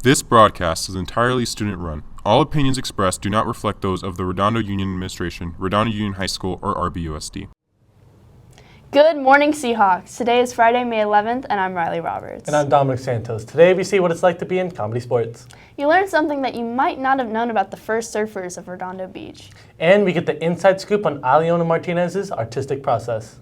This broadcast is entirely student-run. All opinions expressed do not reflect those of the Redondo Union Administration, Redondo Union High School, or RBUSD. Good morning, Seahawks. Today is Friday, May 11th, and I'm Riley Roberts. And I'm Dominic Santos. Today we see what it's like to be in comedy sports. You learned something that you might not have known about the first surfers of Redondo Beach. And we get the inside scoop on Aliona Martinez's artistic process.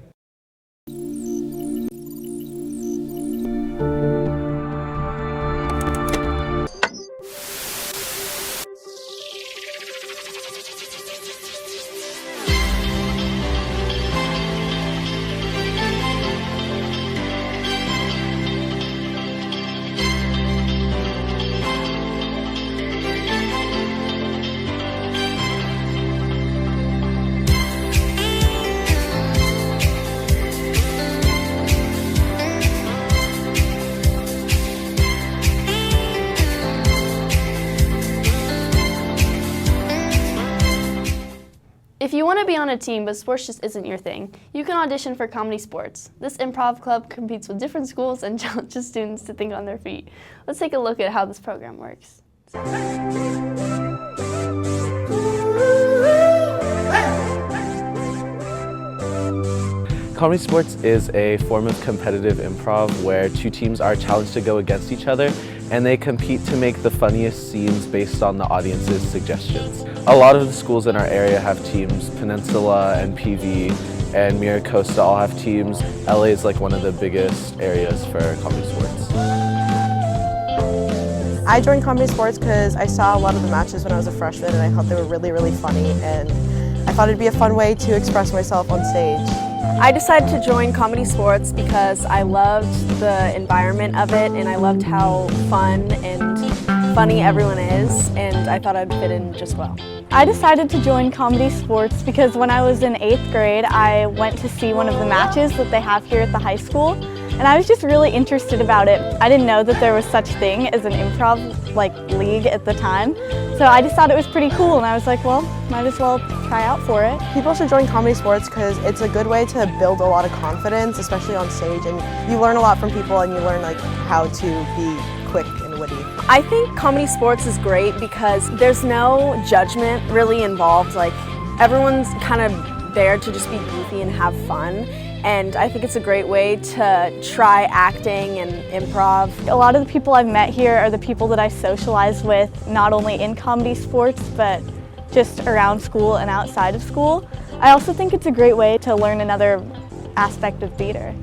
If you want to be on a team but sports just isn't your thing, you can audition for Comedy Sports. This improv club competes with different schools and challenges students to think on their feet. Let's take a look at how this program works. Comedy Sports is a form of competitive improv where two teams are challenged to go against each other and they compete to make the funniest scenes based on the audience's suggestions. A lot of the schools in our area have teams. Peninsula and PV and Miracosta all have teams. LA is like one of the biggest areas for Comedy Sports. I joined Comedy Sports because I saw a lot of the matches when I was a freshman and I thought they were really, really funny, and I thought it'd be a fun way to express myself on stage. I decided to join Comedy Sports because I loved the environment of it and I loved how fun and funny everyone is, and I thought I'd fit in just well. I decided to join Comedy Sports because when I was in 8th grade, I went to see one of the matches that they have here at the high school, and I was just really interested about it. I didn't know that there was such thing as an improv league at the time, so I just thought it was pretty cool, and I was like, well, might as well try out for it. People should join Comedy Sports because it's a good way to build a lot of confidence, especially on stage, and you learn a lot from people and you learn how to be quick and witty. I think Comedy Sports is great because there's no judgment really involved. Everyone's kind of there to just be goofy and have fun. And I think it's a great way to try acting and improv. A lot of the people I've met here are the people that I socialize with, not only in Comedy Sports, but just around school and outside of school. I also think it's a great way to learn another aspect of theater.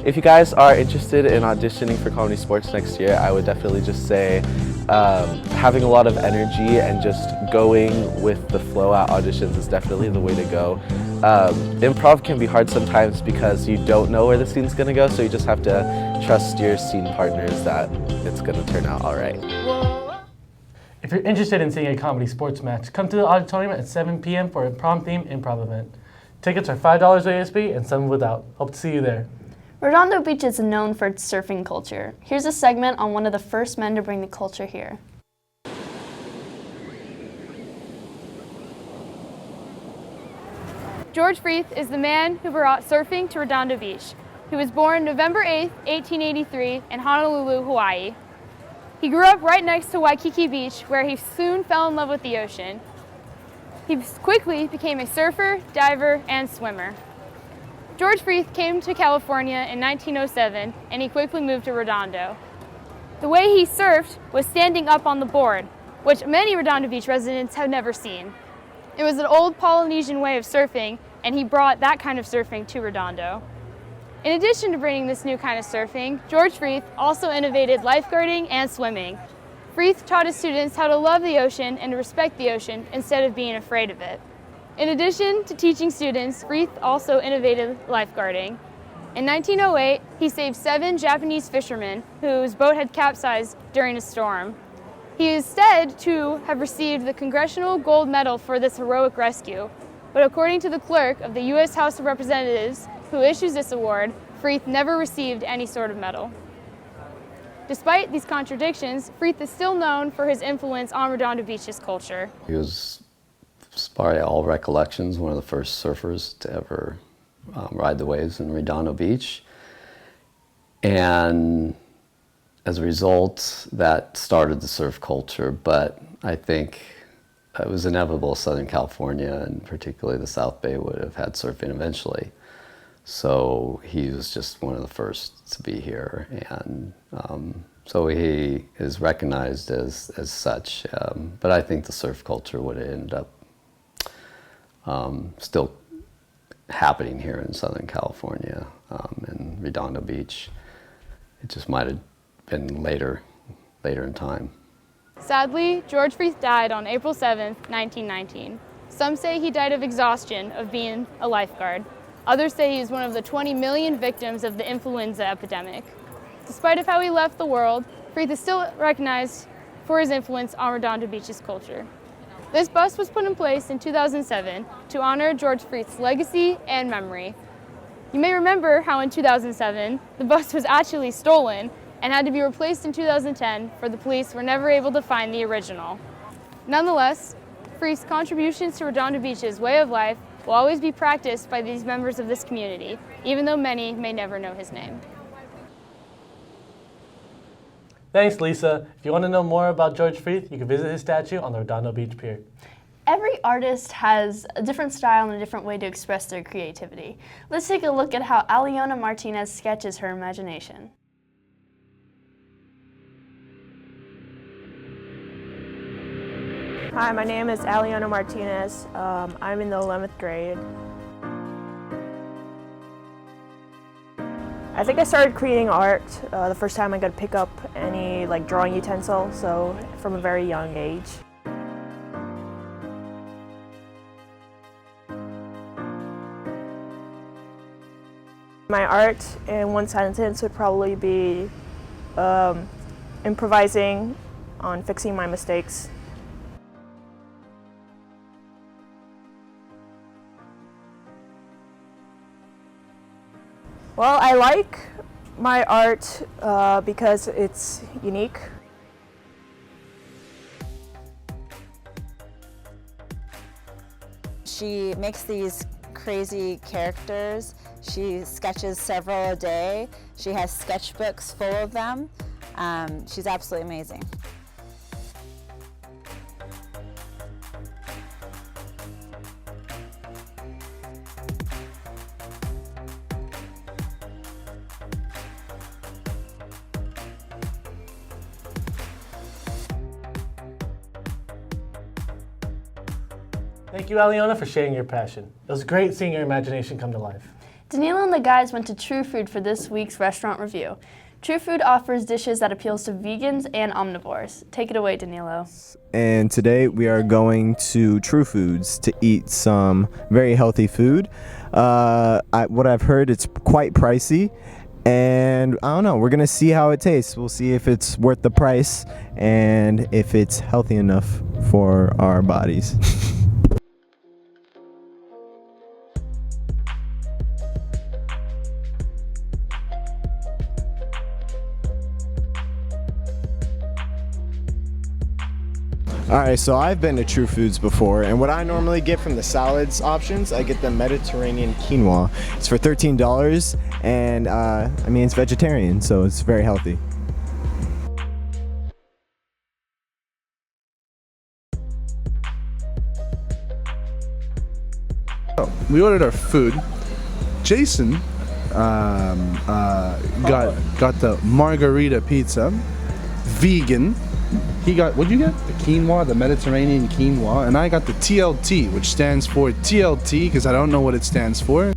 If you guys are interested in auditioning for Comedy Sports next year, I would definitely just say having a lot of energy and just going with the flow at auditions is definitely the way to go. Improv can be hard sometimes because you don't know where the scene's going to go, so you just have to trust your scene partners that it's going to turn out all right. If you're interested in seeing a Comedy Sports match, come to the auditorium at 7 p.m. for a prom-themed improv event. Tickets are $5 ASB and some without. Hope to see you there. Redondo Beach is known for its surfing culture. Here's a segment on one of the first men to bring the culture here. George Freeth is the man who brought surfing to Redondo Beach. He was born November 8, 1883 in Honolulu, Hawaii. He grew up right next to Waikiki Beach, where he soon fell in love with the ocean. He quickly became a surfer, diver, and swimmer. George Freeth came to California in 1907, and he quickly moved to Redondo. The way he surfed was standing up on the board, which many Redondo Beach residents have never seen. It was an old Polynesian way of surfing, and he brought that kind of surfing to Redondo. In addition to bringing this new kind of surfing, George Freeth also innovated lifeguarding and swimming. Freeth taught his students how to love the ocean and to respect the ocean instead of being afraid of it. In addition to teaching students, Freeth also innovated lifeguarding. In 1908, he saved 7 Japanese fishermen whose boat had capsized during a storm. He is said to have received the Congressional Gold Medal for this heroic rescue, but according to the clerk of the U.S. House of Representatives, who issues this award, Freeth never received any sort of medal. Despite these contradictions, Freeth is still known for his influence on Redondo Beach's culture. He was, by all recollections, one of the first surfers to ever ride the waves in Redondo Beach. And as a result, that started the surf culture, but I think it was inevitable Southern California, and particularly the South Bay, would have had surfing eventually. So he was just one of the first to be here, and so he is recognized as such. But I think the surf culture would have ended up still happening here in Southern California, in Redondo Beach. It just might have been later in time. Sadly, George Freeth died on April 7, 1919. Some say he died of exhaustion of being a lifeguard. Others say he is one of the 20 million victims of the influenza epidemic. Despite of how he left the world, Freeth is still recognized for his influence on Redondo Beach's culture. This bust was put in place in 2007 to honor George Freeth's legacy and memory. You may remember how in 2007, the bust was actually stolen and had to be replaced in 2010, for the police were never able to find the original. Nonetheless, Freeth's contributions to Redondo Beach's way of life will always be practiced by these members of this community, even though many may never know his name. Thanks, Lisa. If you want to know more about George Freeth, you can visit his statue on the Redondo Beach Pier. Every artist has a different style and a different way to express their creativity. Let's take a look at how Aliona Martinez sketches her imagination. Hi, my name is Aliona Martinez. I'm in the 11th grade. I think I started creating art the first time I got to pick up any drawing utensil, so from a very young age. My art in one sentence would probably be improvising on fixing my mistakes. Well, I like my art because it's unique. She makes these crazy characters. She sketches several a day. She has sketchbooks full of them. She's absolutely amazing. Thank you, Aliona, for sharing your passion. It was great seeing your imagination come to life. Danilo and the guys went to True Food for this week's restaurant review. True Food offers dishes that appeals to vegans and omnivores. Take it away, Danilo. And today we are going to True Foods to eat some very healthy food. What I've heard, it's quite pricey. And I don't know, we're going to see how it tastes. We'll see if it's worth the price and if it's healthy enough for our bodies. Alright, so I've been to True Foods before, and what I normally get from the salads options, I get the Mediterranean quinoa. It's for $13, and it's vegetarian, so it's very healthy. We ordered our food. Jason got the margarita pizza, vegan. He got, what'd you get? The quinoa, the Mediterranean quinoa, and I got the TLT, which stands for TLT because I don't know what it stands for.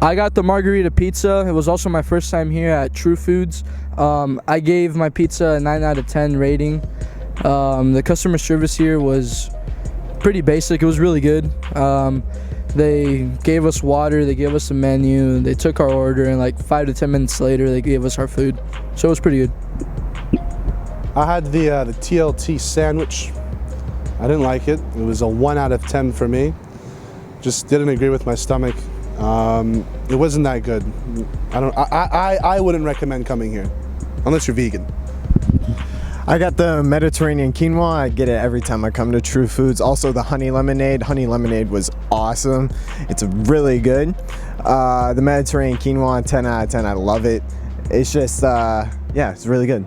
I got the margarita pizza. It was also my first time here at True Foods. I gave my pizza a 9 out of 10 rating. The customer service here was pretty basic. It was really good. They gave us water, they gave us a menu, they took our order, and like 5 to 10 minutes later they gave us our food. So it was pretty good. I had the TLT sandwich. I didn't like it. It was a 1 out of 10 for me. Just didn't agree with my stomach. It wasn't that good. I wouldn't recommend coming here, unless you're vegan. I got the Mediterranean quinoa. I get it every time I come to True Foods. Also the honey lemonade. Honey lemonade was awesome. It's really good. The Mediterranean quinoa, 10 out of 10. I love it. It's just, yeah, it's really good.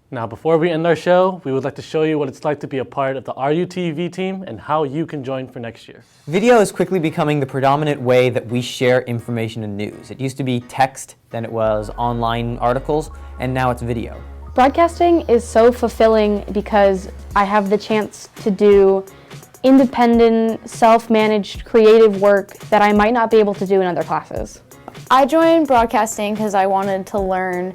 Now, before we end our show, we would like to show you what it's like to be a part of the RUTV team and how you can join for next year. Video is quickly becoming the predominant way that we share information and news. It used to be text, then it was online articles, and now it's video. Broadcasting is so fulfilling because I have the chance to do independent, self-managed, creative work that I might not be able to do in other classes. I joined broadcasting because I wanted to learn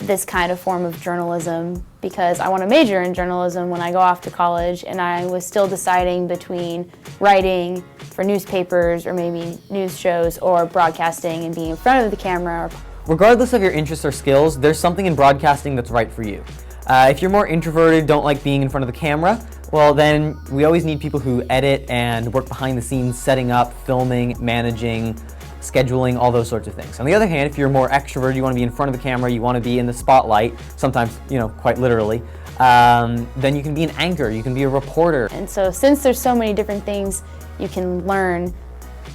this kind of form of journalism because I want to major in journalism when I go off to college, and I was still deciding between writing for newspapers or maybe news shows or broadcasting and being in front of the camera. Regardless of your interests or skills, there's something in broadcasting that's right for you. If you're more introverted, don't like being in front of the camera, well then we always need people who edit and work behind the scenes, setting up, filming, managing, scheduling, all those sorts of things. On the other hand, if you're more extroverted, you want to be in front of the camera, you want to be in the spotlight, sometimes, quite literally, then you can be an anchor, you can be a reporter. And so since there's so many different things you can learn,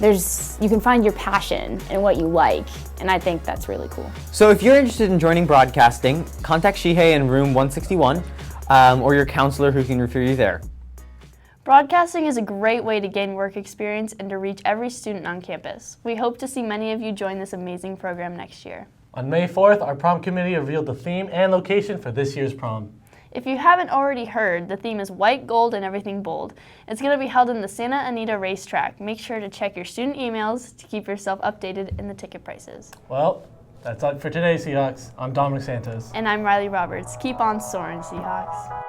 you can find your passion and what you like, and I think that's really cool. So if you're interested in joining broadcasting, contact Shihei in room 161 or your counselor who can refer you there. Broadcasting is a great way to gain work experience and to reach every student on campus. We hope to see many of you join this amazing program next year. On May 4th, our prom committee revealed the theme and location for this year's prom. If you haven't already heard, the theme is white, gold, and everything bold. It's going to be held in the Santa Anita racetrack. Make sure to check your student emails to keep yourself updated in the ticket prices. Well, that's all for today, Seahawks. I'm Dominic Santos. And I'm Riley Roberts. Keep on soaring, Seahawks.